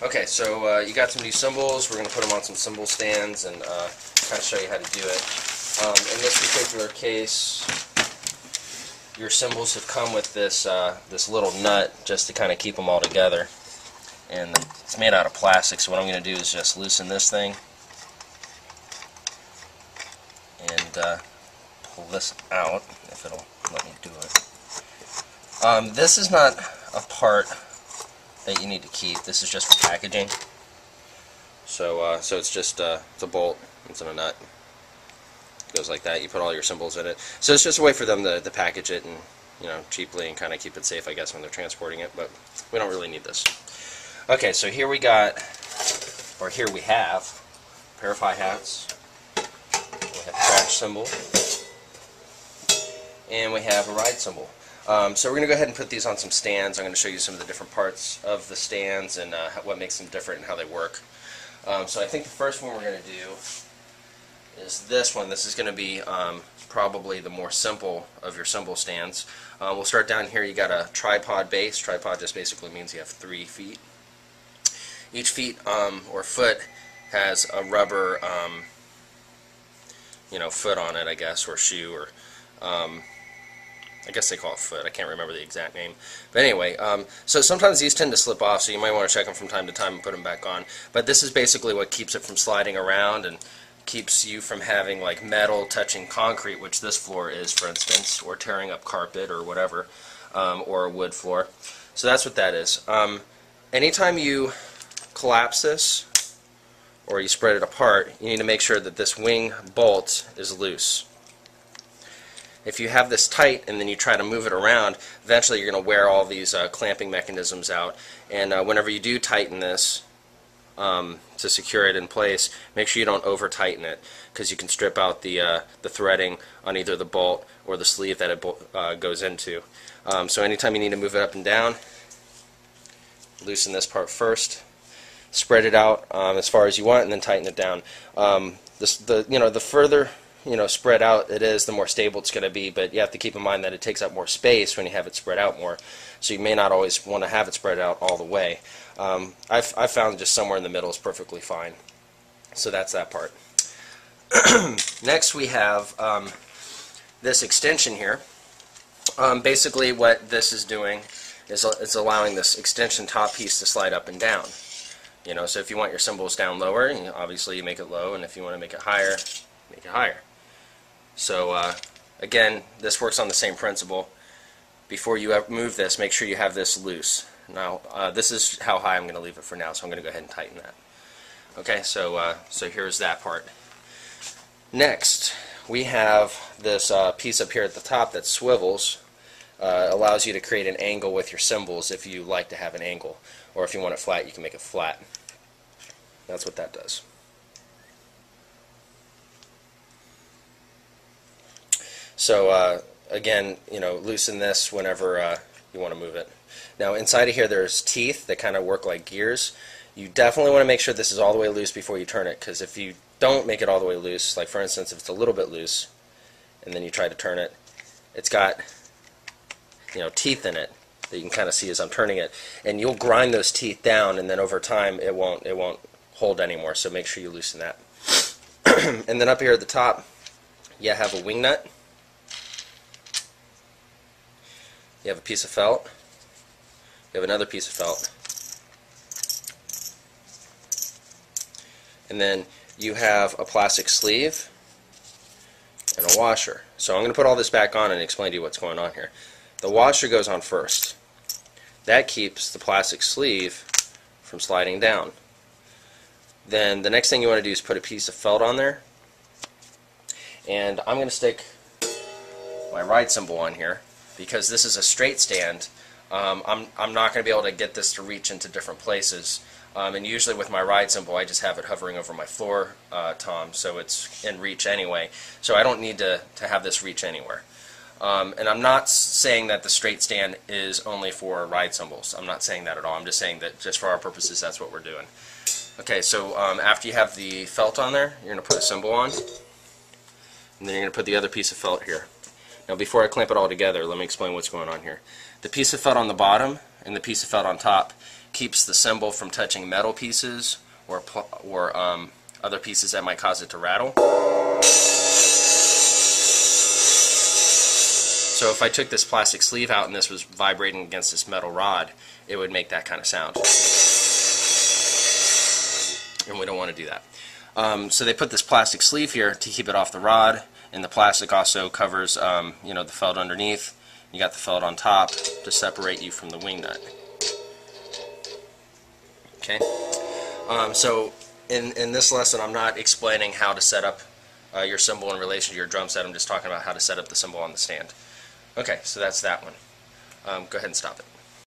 Okay, so you got some new cymbals. We're going to put them on some cymbal stands and kind of show you how to do it. In this particular case, your cymbals have come with this this little nut just to kind of keep them all together. And it's made out of plastic, so what I'm going to do is just loosen this thing and pull this out, if it'll let me do it. This is not a part that you need to keep. This is just for packaging. So it's just it's a bolt. It's in a nut. It goes like that. You put all your cymbals in it. So it's just a way for them to package it and cheaply and kind of keep it safe, I guess, when they're transporting it. But we don't really need this. Okay, so here we have a pair of hi-hats. We have a crash cymbal, and we have a ride cymbal. So we're going to go ahead and put these on some stands. I'm going to show you some of the different parts of the stands and what makes them different and how they work. So I think the first one we're going to do is this one. This is going to be probably the more simple of your cymbal stands. We'll start down here. You got a tripod base. Tripod just basically means you have 3 feet. Each feet or foot has a rubber foot on it, I guess, or shoe, or I guess they call it foot. I can't remember the exact name. But anyway, so sometimes these tend to slip off, so you might want to check them from time to time and put them back on. But this is basically what keeps it from sliding around and keeps you from having like metal touching concrete, which this floor is, for instance, or tearing up carpet or whatever, or a wood floor. So that's what that is. Anytime you collapse this or you spread it apart, you need to make sure that this wing bolt is loose. If you have this tight and then you try to move it around, eventually you're going to wear all these clamping mechanisms out. And whenever you do tighten this to secure it in place, make sure you don't over tighten it, because you can strip out the threading on either the bolt or the sleeve that it goes into. So anytime you need to move it up and down, loosen this part first, spread it out as far as you want, and then tighten it down. The further spread out it is, the more stable it's going to be, but you have to keep in mind that it takes up more space when you have it spread out more, so you may not always want to have it spread out all the way. I've found just somewhere in the middle is perfectly fine. So that's that part. Next we have this extension here. Basically what this is doing is it's allowing this extension top piece to slide up and down. So if you want your cymbals down lower, obviously you make it low, and if you want to make it higher, make it higher. So again, this works on the same principle. Before you move this, make sure you have this loose. Now this is how high I'm going to leave it for now, so I'm going to go ahead and tighten that. Okay, so here's that part. Next, we have this piece up here at the top that swivels. Allows you to create an angle with your cymbals if you like to have an angle, or if you want it flat, you can make it flat. That's what that does. So again, loosen this whenever you want to move it. Now inside of here there's teeth that kind of work like gears. You definitely want to make sure this is all the way loose before you turn it, because if you don't make it all the way loose, like for instance if it's a little bit loose and then you try to turn it, it's got teeth in it that you can kind of see as I'm turning it, and you'll grind those teeth down, and then over time it won't hold anymore, so make sure you loosen that. And then up here at the top you have a wing nut. You have a piece of felt. You have another piece of felt. And then you have a plastic sleeve and a washer. So I'm going to put all this back on and explain to you what's going on here. The washer goes on first. That keeps the plastic sleeve from sliding down. Then the next thing you want to do is put a piece of felt on there. And I'm going to stick my ride cymbal on here, because this is a straight stand. I'm not going to be able to get this to reach into different places. And usually with my ride cymbal I just have it hovering over my floor tom, so it's in reach anyway. So I don't need to have this reach anywhere. And I'm not saying that the straight stand is only for ride cymbals. I'm not saying that at all. I'm just saying that just for our purposes that's what we're doing. Okay, so after you have the felt on there, you're going to put a cymbal on, and then you're going to put the other piece of felt here. Now before I clamp it all together, let me explain what's going on here. The piece of felt on the bottom and the piece of felt on top keeps the cymbal from touching metal pieces or other pieces that might cause it to rattle. So if I took this plastic sleeve out and this was vibrating against this metal rod, it would make that kind of sound. And we don't want to do that. So they put this plastic sleeve here to keep it off the rod, and the plastic also covers you know, the felt underneath. You got the felt on top to separate you from the wing nut. Okay. So in this lesson, I'm not explaining how to set up your cymbal in relation to your drum set. I'm just talking about how to set up the cymbal on the stand. Okay, so that's that one. Go ahead and stop it.